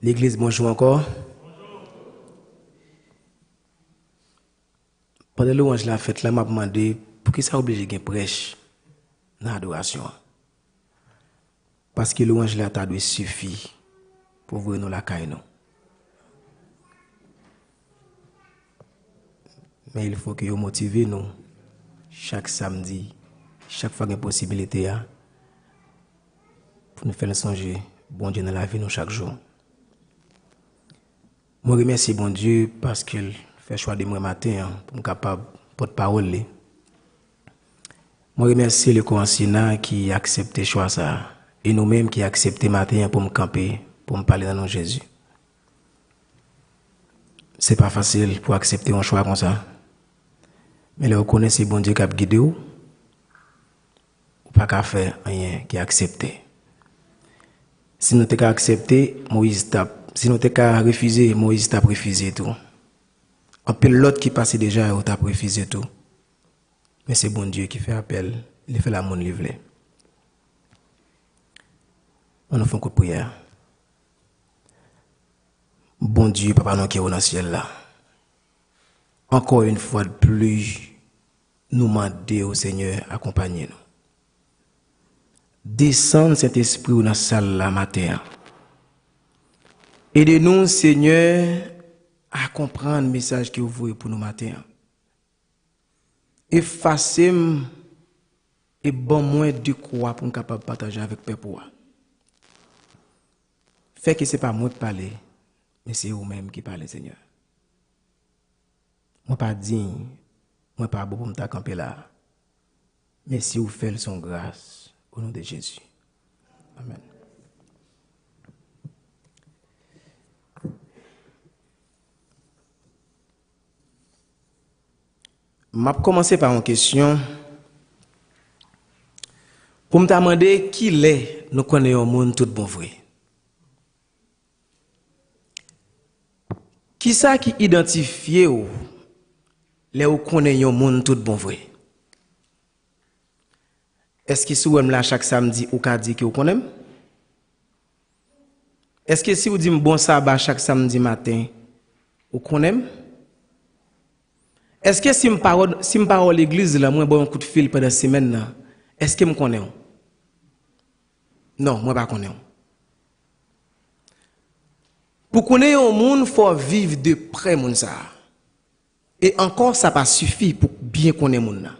L'église, bonjour encore. Pendant louange la fête, là, m'a demandé pour qui ça obligé de prêche dans l'adoration. Parce que louange là, ça doit suffire pour ouvrir nous la caille. Mais il faut que vous motivez nous chaque samedi, chaque fois qu'il y a une possibilité, pour nous faire songer bon Dieu dans la vie nous chaque jour. Je remercie bon Dieu parce qu'il fait choix de moi matin pour me capable porte-parole. Je remercie le conseiller qui a accepté le choix ça et nous-mêmes qui avons accepté matin pour me camper, pour me parler dans nom Jésus. C'est pas facile pour accepter un choix comme ça. Mais là, vous connaissez bon Dieu qui a guidé ou pas qu'à faire rien qui a accepté. Si nous t'avons accepté, Moïse t'a. Si nous t'avons refusé, Moïse t'a refusé tout. Un peu l'autre qui passait déjà, il t'a refusé tout. Mais c'est bon Dieu qui fait appel, il fait la monde livrée. On nous fait un coup de prière. Bon Dieu, Papa, nous qui est dans le ciel là. Encore une fois de plus, nous demandons au Seigneur accompagner nous. Descends cet esprit dans la salle là matin. Aidez-nous, Seigneur, à comprendre le message que vous voulez pour nous matin. Effacez-moi et bon moins de quoi pour nous capable partager avec peuple. Fait que ce n'est pas moi qui parle, mais c'est vous-même qui parlez, Seigneur. Moi pas digne, moi pas bon pour me camper là. Mais si vous faites son grâce au nom de Jésus. Amen. Je vais commencer par une question. Pour me demander qui l'est, nous connaissons le monde tout bon vrai. Qui ça qui identifie ou les ou connaissons le monde tout bon vrai? Est-ce que si vous êtes là chaque samedi, vous pouvez dire que vous connaissez? Est-ce que si vous dites bon sabbat chaque samedi matin, vous connaissez? Est-ce que si je parle à l'église, là, moi, bon un coup de fil pendant la semaine, est-ce que je connais? Non, moi, je ne connais pas. Pour connaître un monde, il faut vivre de près, mon ça. Et encore, ça pas suffit pour bien connaître le monde.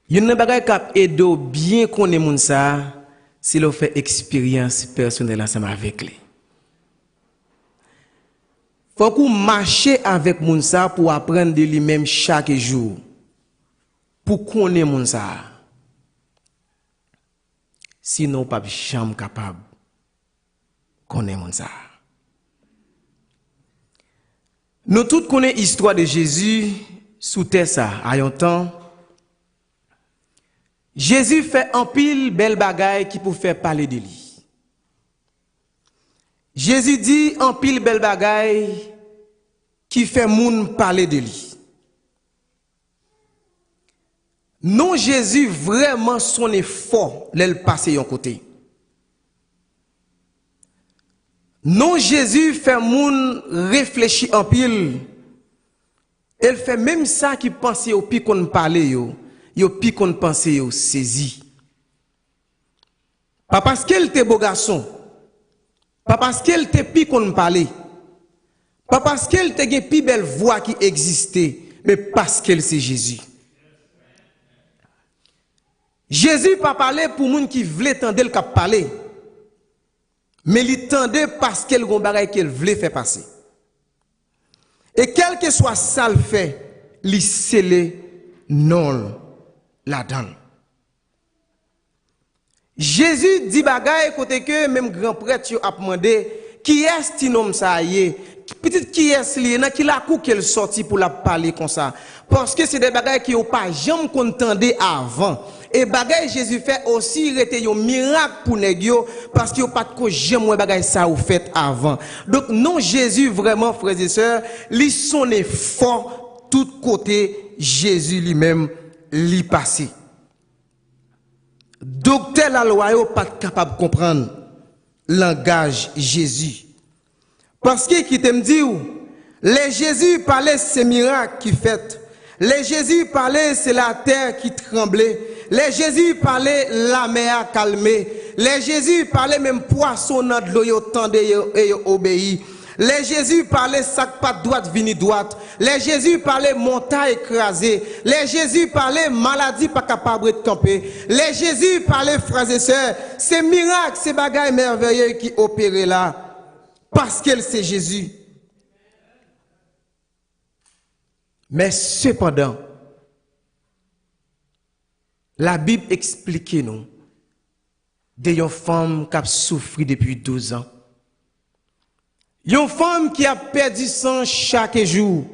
Il y a une chose qui aide bien connaître le monde, c'est de faire expérience personnelle ensemble avec lui. Il faut qu'on marche avec Mounsa pour apprendre de lui-même chaque jour. Pour connaître Mounsa. Sinon, pas jamais capable de connaître Mounsa. Nous tous connaissons l'histoire de Jésus sous terre ça. À un temps, Jésus fait un pile belle bagaille qui pour faire parler de lui. Jésus dit en pile belle bagaille qui fait moun parler de lui. Non, Jésus vraiment son effort l'elle passer yon côté. Non, Jésus fait moun réfléchir en pile. Elle fait même ça qui pensait au pi qu'on parlait yo pi qu'on pensait yo saisi. Pas parce qu'elle était beau garçon. Pas parce qu'elle te pi qu'on parlait. Pas parce qu'elle te une plus belle voix qui existait, mais parce qu'elle c'est Jésus. Jésus pas parlé pour moun qui voulait tendre le cap parler. Mais il tendait parce qu'elle gon bagay qu'elle voulait faire passer. Et quel que soit ça le fait, il scellé non la donne. Jésus dit bagay côté que même grand prêtre a demandé qui est ce nom ça y est petite qui est lié qui la coup qu'elle sorti pour la parler comme ça parce que c'est des bagay qui ont pas jamais contendé avant et bagay Jésus fait aussi était un miracle pour nèg yo parce qu'il pas de jamais bagay ça ou fait avant donc non Jésus vraiment frères et sœurs li son effort tout côté Jésus lui-même li passé. docteur la loi yo pas capable de comprendre langage Jésus. Parce que qui te me dit les Jésus parlait ces miracles qui fait. Les Jésus parlait c'est la terre qui tremblait. Les Jésus parlait la mer calmée. Les Jésus parlait même poisson dans de l'eau yo tendait et obéi. Les Jésus parlait sac pas droite vini droite. Les Jésus parlait montagne écrasée. Les Jésus parlait maladie pas capable de camper. Les Jésus parlait frères et sœurs, ces miracles, ces bagailles merveilleux qui opéraient là parce qu'elle c'est Jésus. Mais cependant, la Bible explique nous d'une femme qui a souffert depuis 12 ans. Une femme qui a perdu sang chaque jour.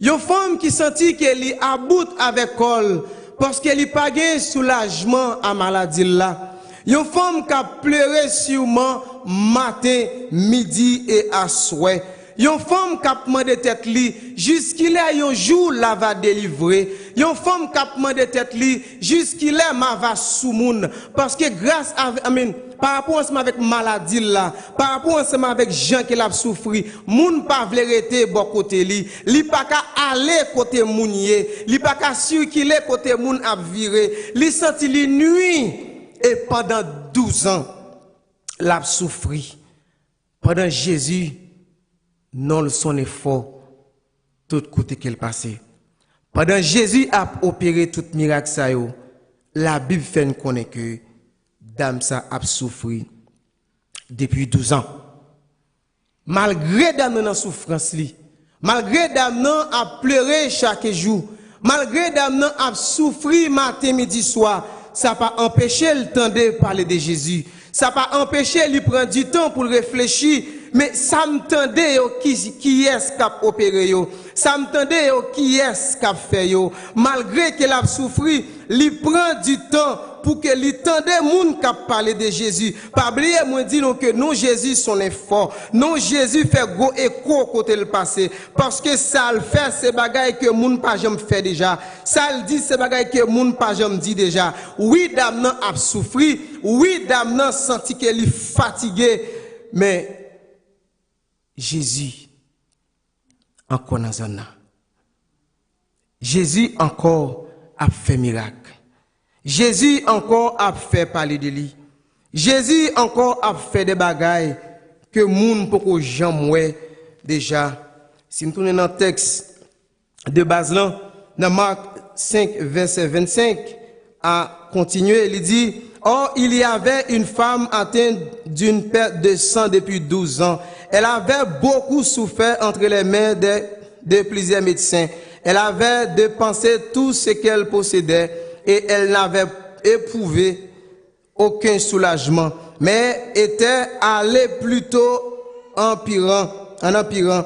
Une femme qui sentit qu'elle est à bout avec elle parce qu'elle n'a pas de soulagement à maladie là. Une femme qui a pleuré sûrement matin, midi et à soir. Une femme qui a demandé tête li jusqu'il est un jour la va délivrer. Une femme qui a demandé tête li jusqu'il est ma va sous moun parce que grâce à par rapport ensemble avec maladie là, par rapport ensemble avec gens qui l'a souffri, moun pas vle rete bon côté li pas ka aller côté moun yé, li pas ka circuler côté moun a viré, li senti li nuit et pendant 12 ans l'a souffri. Pendant Jésus non son effort tout côté qu'elle passait. Pendant Jésus a opéré tout miracle ça yo, la Bible fait nous connaître que dame ça a souffert depuis 12 ans. Malgré dame nan souffrance li, malgré dame nan a pleuré chaque jour, malgré dame nan a souffert matin midi soir, ça pas empêché le temps de parler de Jésus. Ça pas empêché lui prendre du temps pour réfléchir. Mais ça me tendait qui est-ce qui a opéré yo. Ça me tendait qui est-ce qui a fait yo. Malgré qu'elle a souffert, il prend du temps pour que lui tendait moun qui a parlé de Jésus. Pas oublier moi dit que non Jésus son effort. Non Jésus fait gros écho côté le passé parce que ça le fait ces bagailles que moun pas jamais fait déjà. Ça le dit ces bagailles que moun pas jamais dit déjà. Oui dame nan a souffert, oui dame nan senti qu'elle est fatiguée mais Jésus encore dans un an. Jésus encore a fait miracle. Jésus encore a fait parler de lui. Jésus encore a fait des bagailles que moun poko jamais déjà. Si nous tournons dans le texte de base là, dans Marc 5 verset 25 à continuer, il dit: or, il y avait une femme atteinte d'une perte de sang depuis 12 ans. Elle avait beaucoup souffert entre les mains de plusieurs médecins. Elle avait dépensé tout ce qu'elle possédait et elle n'avait éprouvé aucun soulagement, mais était allée plutôt en empirant.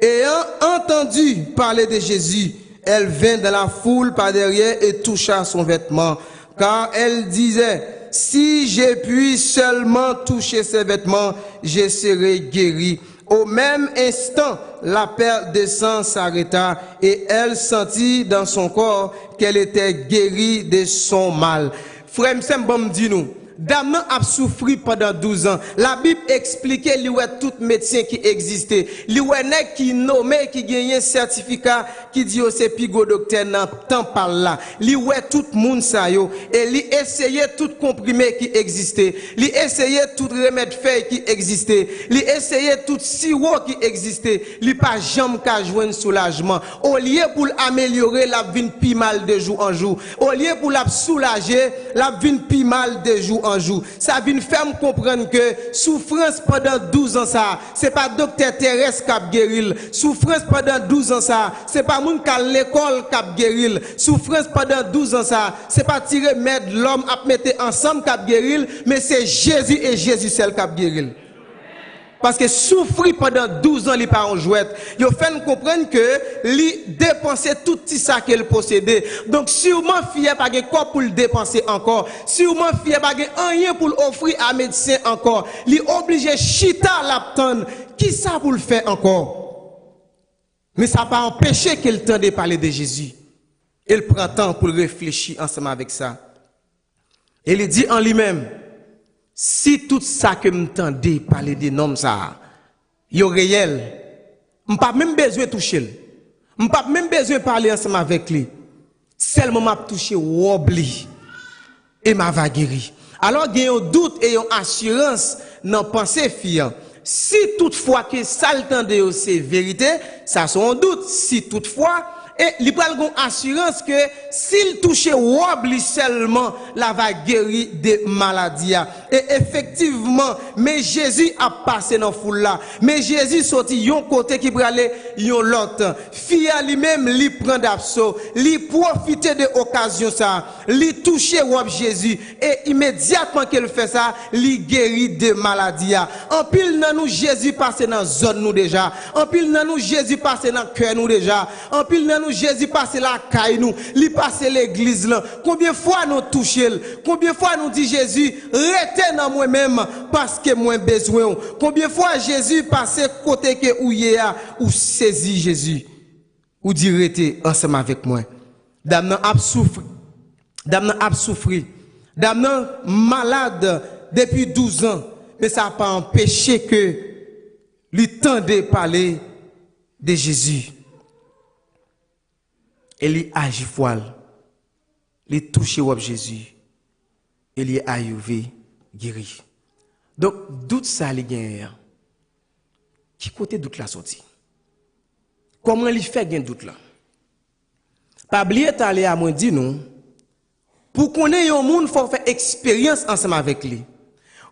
Ayant entendu parler de Jésus, elle vint dans la foule par derrière et toucha son vêtement. Car elle disait: si je puis seulement toucher ses vêtements, je serai guérie. Au même instant, la perte de sang s'arrêta et elle sentit dans son corps qu'elle était guérie de son mal. Frère, m'sem dit nous, dame a souffert pendant 12 ans. La Bible expliquait lui tout médecin qui existait. Lui nek qui nommé qui gagnait certificat qui dit c'est pigo docteur nan temps par là. Lui tout monde ça yo et lui essayait tout comprimé qui existait. Lui essayait tout remède fait qui existait. Lui essayait tout sirop qui existait. Lui pas jamais ka joindre soulagement. Au lieu pour améliorer la vie pi mal de jour en jour. Au lieu pour la soulager, la vie pi mal de jour en jour. Ça vient faire me comprendre que souffrance pendant 12 ans ça, c'est pas docteur terrestre qui a guéri. Souffrance pendant 12 ans ça, c'est pas moun qui à l'école qui a guéri. Souffrance pendant 12 ans ça, c'est pas tirer mettre l'homme à mettre ensemble qui a guéri, mais c'est Jésus et Jésus seul qui a guéri. Parce que souffrir pendant 12 ans, il pas en jouette. Il fait nous comprendre que il dépensait tout ça qu'il possédait. Donc, sûrement, fier pas de quoi pour le dépenser encore. Sûrement, fier pas de rien pour l'offrir à médecin encore. Il est obligé chita l'attendre. Qui ça pour le faire encore? Mais ça n'a pas empêché qu'il tente de parler de Jésus. Il prend temps pour réfléchir ensemble avec ça. Et il dit en lui-même, si tout ça que m'entendez parler des noms ça, yo réel, m'pas même besoin de toucher. M'pas même besoin de parler ensemble avec lui. Seulement m'a touché wobli et m'a va guéri. Alors il y a un doute et une assurance dans pensée fiant. Si toutefois que ça le tende c'est vérité, ça sont un doute. Si toutefois et il prend une assurance que s'il touche wobli seulement, la va guérir des maladies. Et effectivement, mais Jésus a passé dans foule là. Mais Jésus sorti yon côté qui peut aller yon l'autre. Fia lui-même li prend d'abso, li profiter de occasion ça, li toucher wob Jésus et immédiatement qu'il fait ça, li guérit des maladies. En pile nan nous Jésus passé dans zone nous déjà. En pile nan nous Jésus passé dans cœur nous déjà. En pile nan nous Jésus passe la caille nous, li passe l'église là. Combien fois nous toucher, combien fois nous dit Jésus, restez dans moi-même parce que moi besoin. Combien fois Jésus passe côté que ou yéa ou saisi Jésus ou dit restez ensemble avec moi. Dame a souffert. Dame a souffert. Dame malade depuis 12 ans, mais ça n'a pas empêché que lui tende parler de Jésus. Et il agit foile, il touche au Jésus, et il est arrivé guéri. Donc, doute ça, il gagne. Qui côté doute la sortie? Comment il fait gain doute là? Pas oublier t'aller à moi dit non. Pour qu'on ait un monde, faut faire expérience ensemble avec lui.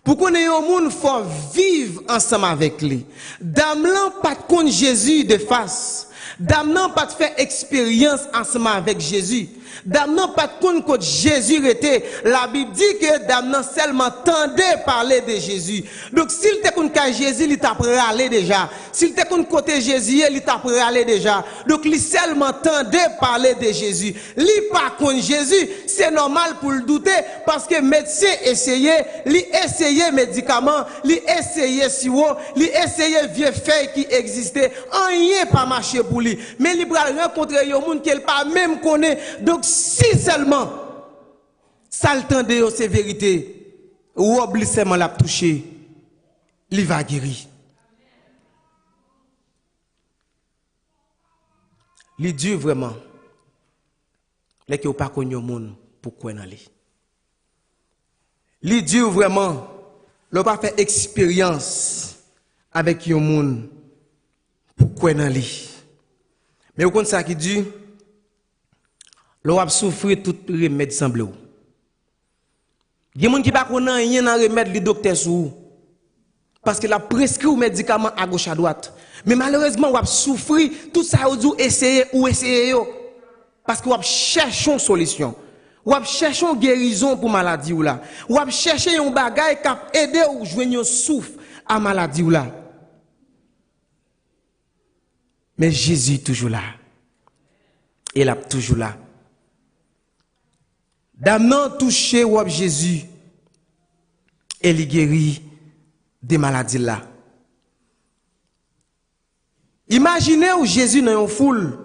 Pour qu'on ait un monde, faut vivre ensemble avec lui. Damlan pas de compte Jésus de face. Dame n'a pas de faire expérience ensemble avec Jésus. Dame n'a pas de compte que Jésus était. La Bible dit que dame n'a seulement tendait parler de Jésus. Donc s'il te compte qu'à Jésus, il t'a parlé déjà. S'il te compte côté Jésus, il t'a parlé déjà. Donc il seulement tendait parler de Jésus. Li pas contre Jésus, c'est normal pour le douter parce que médecin essayait, li essayait médicaments, li essayait sirop, li essayait vieux feuilles qui existaient. Rien pas marché pour lui. Mais il va rencontrer un monde qu'il pas même connaît. Donc si seulement ça le temps de ces vérités, ou oublie seulement la toucher, il va guérir. Il dit vraiment, les qui n'ont pas connu le monde, pourquoi dans lui. Il dit vraiment, l'on pas fait expérience avec le monde, pourquoi dans lui. Mais au contraire, ça qui dit, l'on a souffert tout remède semblé. Il y a des gens qui ne connaissent rien dans remède les docteurs sous parce qu'il a prescrit un médicament à gauche à droite. Mais malheureusement, on a souffert tout ça ou essayer parce qu'on a cherché une solution. On a cherché une guérison pour maladie ou là. On a cherché un bagage qui a aidé ou joindre souffle à maladie ou là. Mais Jésus est toujours là. Il est toujours là. D'amener toucher Jésus et il guérit des maladies là. Imaginez où Jésus dans une foule.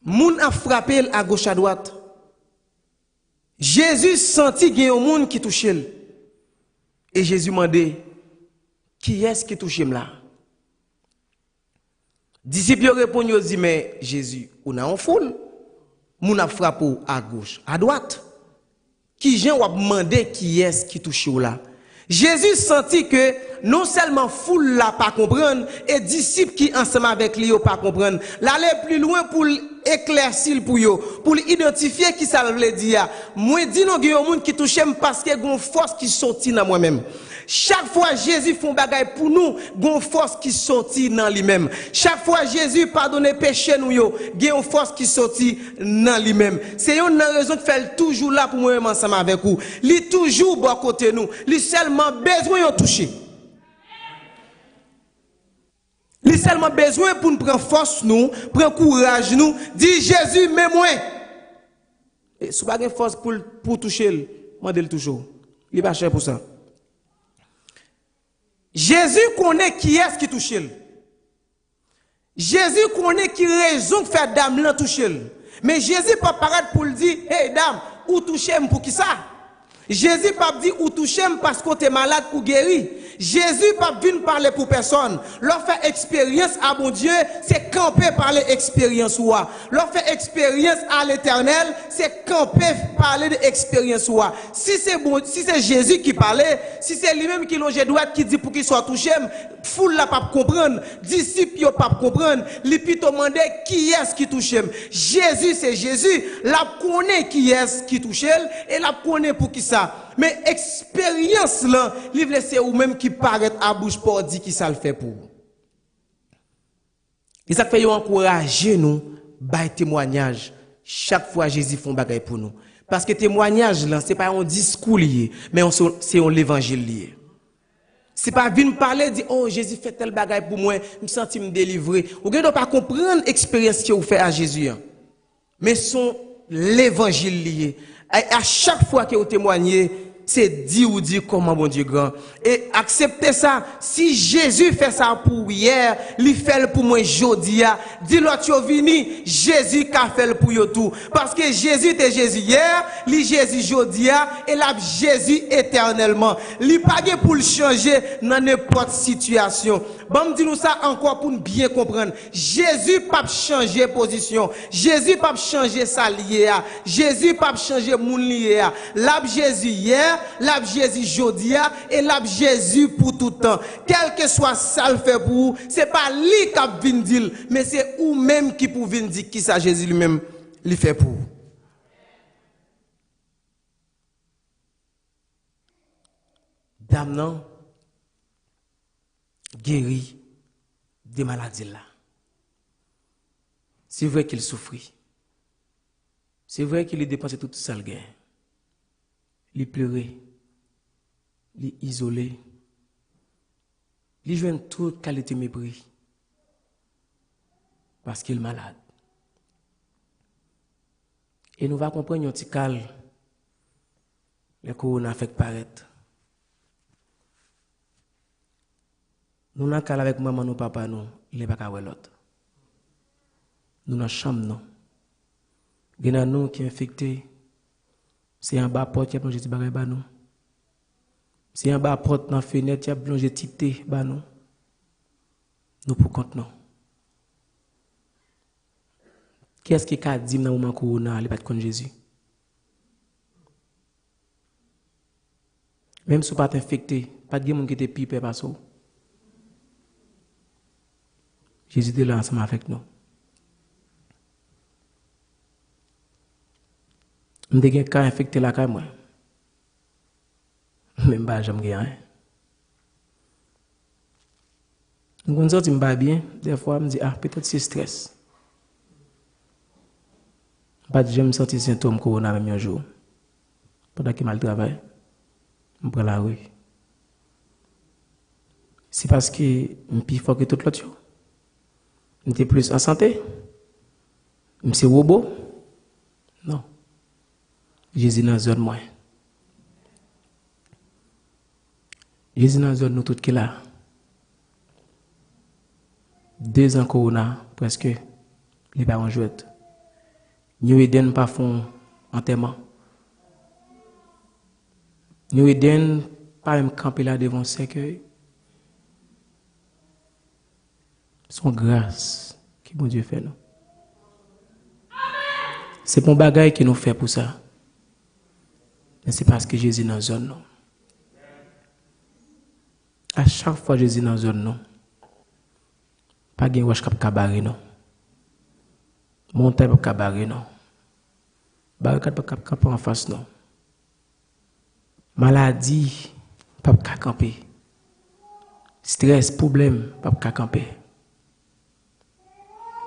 Moun a frappé à gauche à droite. Jésus sentit qu'il y a un monde qui touchait. Et Jésus m'a dit, qui est-ce qui touche là? Disciples répondent, ils disent, mais Jésus, on a en foule. Moun a frappé à gauche, à droite. Qui gens ont demandé qui est-ce qui touche là? Jésus sentit que non seulement foule là pas comprendre et disciples qui ensemble avec lui pas comprendre. L'aller plus loin pour éclaircir pour yo, pour identifier qui ça veut dire. Moi dis non gen monde qui touche parce que gon force qui sorti dans moi-même. Chaque fois Jésus font bagaille pour nous, gon force qui sorti dans lui-même. Chaque fois Jésus pardonne péché nous yo, gen force qui sorti dans lui-même. C'est une raison de faire toujours là pour moi-même ensemble avec vous. Li toujours bon côté nous, li seulement besoin de toucher. Li seulement besoin pour nous prendre force nous, prendre courage nous, dit Jésus mais moi. Et si pas gen force pour toucher, mandel toujours. Il pas cher pour ça. Jésus connaît qui est-ce qui touche. Jésus connaît qui raison de faire dame là toucher. Mais Jésus pas paraître pour lui dire, hey dame, ou toucher pour qui ça? Jésus pas dit ou toucher parce qu'on est malade ou guéri. Jésus pas venu parler pour personne. Leur faire expérience à mon Dieu, c'est camper parler expérience ou leur faire expérience à l'Éternel, c'est camper parler de expérience ou si c'est bon, si c'est Jésus qui parlait, si c'est lui-même qui longe droite qui dit pour qu'il soit touché, foule la pas comprendre, disciples pas comprendre, les plutôt demander qui est-ce qui touche. Jésus c'est Jésus, la connaît qui est-ce qui touche et la connaît pour qui ça. Mais expérience là, livre c'est ou même qui paraît à bouche pour dire qui ça le fait pour. Et ça fait encourager nous by témoignage chaque fois Jésus font bagaille pour nous. Parce que témoignage là, c'est pas un discours lié, mais c'est un évangile lié. C'est pas venir parler dire oh Jésus fait tel bagaille pour moi, me senti me délivrer. Ou ne pas comprendre l'expérience que vous faites à Jésus. Mais son l'évangile lié. À chaque fois que vous témoignez, c'est dire ou dire comment bon Dieu grand. Et acceptez ça. Si Jésus fait ça pour hier, il fait pour moi aujourd'hui. Dis-le tu vini, Jésus qu'a fait pour yo tout. Parce que Jésus était Jésus hier, li Jésus aujourd'hui et là Jésus éternellement. Li pas pour le changer dans n'importe situation. Bon dis nous ça encore pour bien comprendre. Jésus pas changer position. Jésus pas changer sa lié. Jésus pas changer moun lié. Là Jésus hier, là Jésus aujourd'hui et là Jésus pour tout temps. Quel que soit ça le fait pour vous, c'est pas lui qui vient dire, mais c'est vous même qui pouvez dire qui ça Jésus lui-même lui fait pour vous. Dame non guéri des maladies là. C'est vrai qu'il souffrit. C'est vrai qu'il a dépensé tout ça le gain. Il pleurait. Il isolé. Il joue toute qualité mépris. Parce qu'il est malade. Et nous va comprendre un petit calme. Le corona fait paraître. Nous n'avons qu'à avec maman, nous, papa, nous, il n'est pas qu'à l'autre. Nous dans la chambre, nous. Il y a nous qui sont infectés. C'est en bas porte, il y a plongé petit bagay ba nous. C'est en bas porte dans fenêtre, il y a plongé petit thé ba nous. Nous pour compte non. Qui est-ce qui a dit dans le moment corona, il pas de Jésus? Même si vous pas infecté, pas de monde qui était pipé par ça. Jésus était là ensemble avec nous. Je suis un cas infecté là quand moi. Même pas jamais rien. Quand je me sens bien, des fois je me dis ah peut-être c'est stress. Pas je me sens symptômes corona même un jour. Pendant que mal travail, je prends la rue. C'est parce que je suis plus fort que tout l'autre. Je suis plus en santé. Je suis robot. Non. Jésus dans la zone moins. Jésus dans la zone nous tout qui là. 2 ans corona presque les parents jouent. Nous Eden pas font enterrement. Nous Eden pas même camper là devant cercueil. Son grâce qui bon Dieu fait nous. C'est pour bagaille qui nous fait pour ça. Mais c'est parce que Jésus dans la zone non. À chaque fois Jésus dans la zone non. Pas de wash cap cabaret non. Montagne pas cabaret non. Barricade pas camper en face non. Maladie pas camper. Stress, problème pas camper.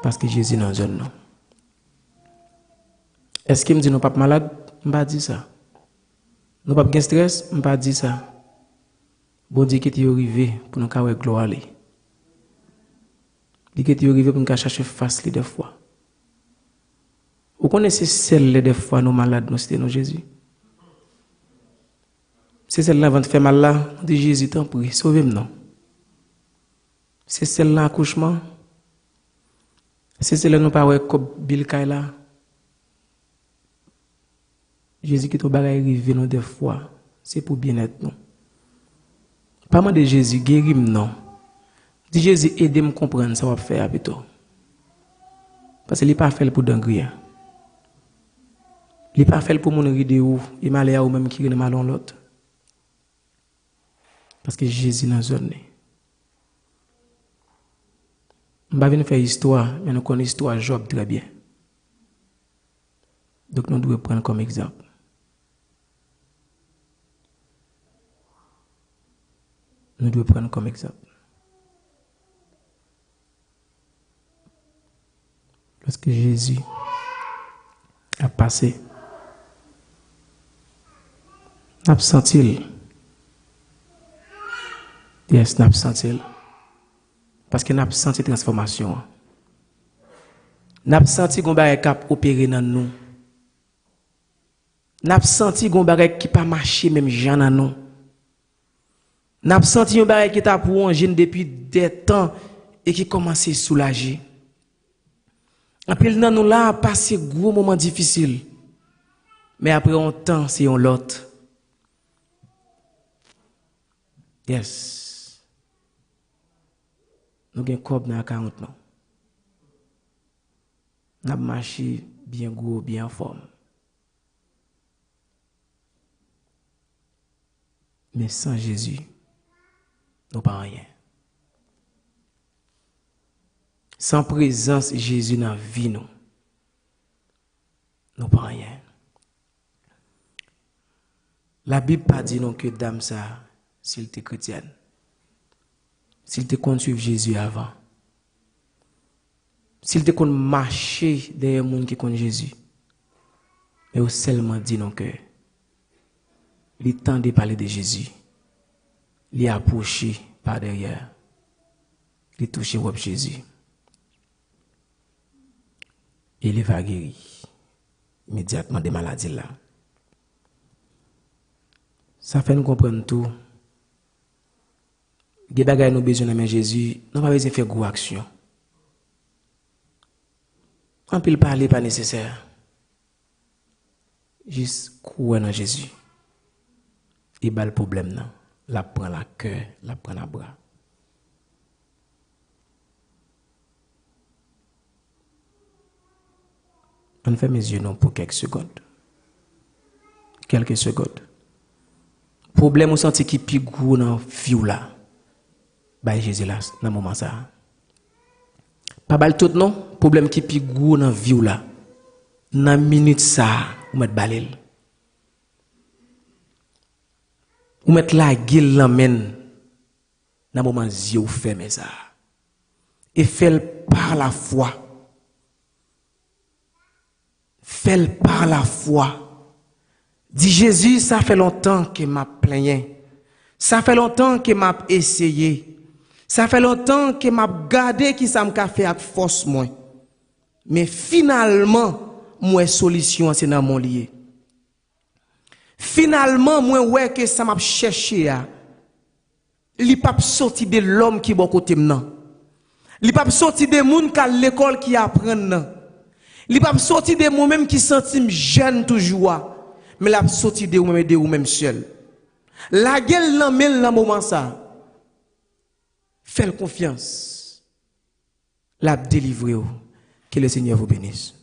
Parce que Jésus dans la zone non. Est-ce qu'il me dit non pas malade? Je ne pas dire ça. Nous pas de stress, je ne pas dire ça. Bon Dieu qui est arrivé pour nous avoir gloire. Il qui est arrivé pour nous chercher face des fois. Vous connaissez celle des fois nous malades, nous c'était nous Jésus. C'est celle-là avant de faire mal là, on dit Jésus t'en prie, sauvez-moi non. C'est celle-là accouchement. C'est celle-là nous pas ouais comme Bill Kaila. Jésus qui te bagaille arrivé nous des fois, c'est pour bien-être nous. Pas de Jésus guérir non. Dis Jésus aide me comprendre ça va faire plutôt. Parce qu'il n'est pas fait pour d'engrais. Il n'est pas fait pour mon rider ou il m'a l'air ou même qui est mal dans l'autre. Parce que Jésus dans zone. On va venir faire histoire, mais nous connaissons l'histoire Job très bien. Donc nous devons prendre comme exemple. Nous devons prendre comme exemple. Lorsque Jésus a passé, n'a senti. Yes, n'a senti. Parce que n'a senti transformation. N'a senti qu'on va cap opérer dans nous. N'a senti qu'on va qui pas marcher même Jean dans nous. N'a senti un bagage qui t'a pour un jeune depuis des temps et qui commence à soulager. Après nous nous là passé gros moment difficile. Mais après un temps c'est un l'autre. Yes. Nous avons un corps dans 40 ans. Nous avons marché bien gros, bien en forme. Mais sans Jésus, nous pas rien. Sans présence de Jésus dans la vie, nous pas rien. La Bible pas dit non que dame ça, s'il était chrétienne, s'il était qu'on suivre Jésus avant, s'il était qu'on marcher derrière les gens qui connaissent Jésus, mais au seulement dit non que il est temps de parler de Jésus, il est approché par derrière, il est touché par Jésus. Il va guérir immédiatement des maladies là. Ça fait nous comprendre tout. Des bagages nous besoin de Jésus, nous pas besoin de faire gros action. On peut parler pas nécessaire. Juste croire dans Jésus. Et pas le problème non. La prend la cœur, la prend la bras. On fait mes yeux non pour quelques secondes. Quelques secondes. Problème ou senti qui plus gros dans vie là. Bah Jésus là dans moment ça. Pas bal tout non, problème qui plus gros dans vie là. Dans minute ça, ou mettre balel. Ou mettre la gueule l'amène dans moment yeux fermé ça. Et fait par la foi. Fais-le par la foi. Dis Jésus, ça fait longtemps que m'a plaigné. Ça fait longtemps que m'a essayé. Ça fait longtemps que m'a gardé qui ça m'a fait avec force moi. Mais finalement, moi solution c'est dans mon lié. Finalement, moi ouais que ça m'a cherché à. Li pas sorti de l'homme qui bon côté maintenant. Li pas sorti de moun qui à l'école qui apprend. Il pas sorti de moi-même qui sentim jeune toujours, mais la sorti de vous-même et de vous-même seul. La gueule l'emmène dans moment ça. Faites confiance. La délivrer. Que le Seigneur vous bénisse.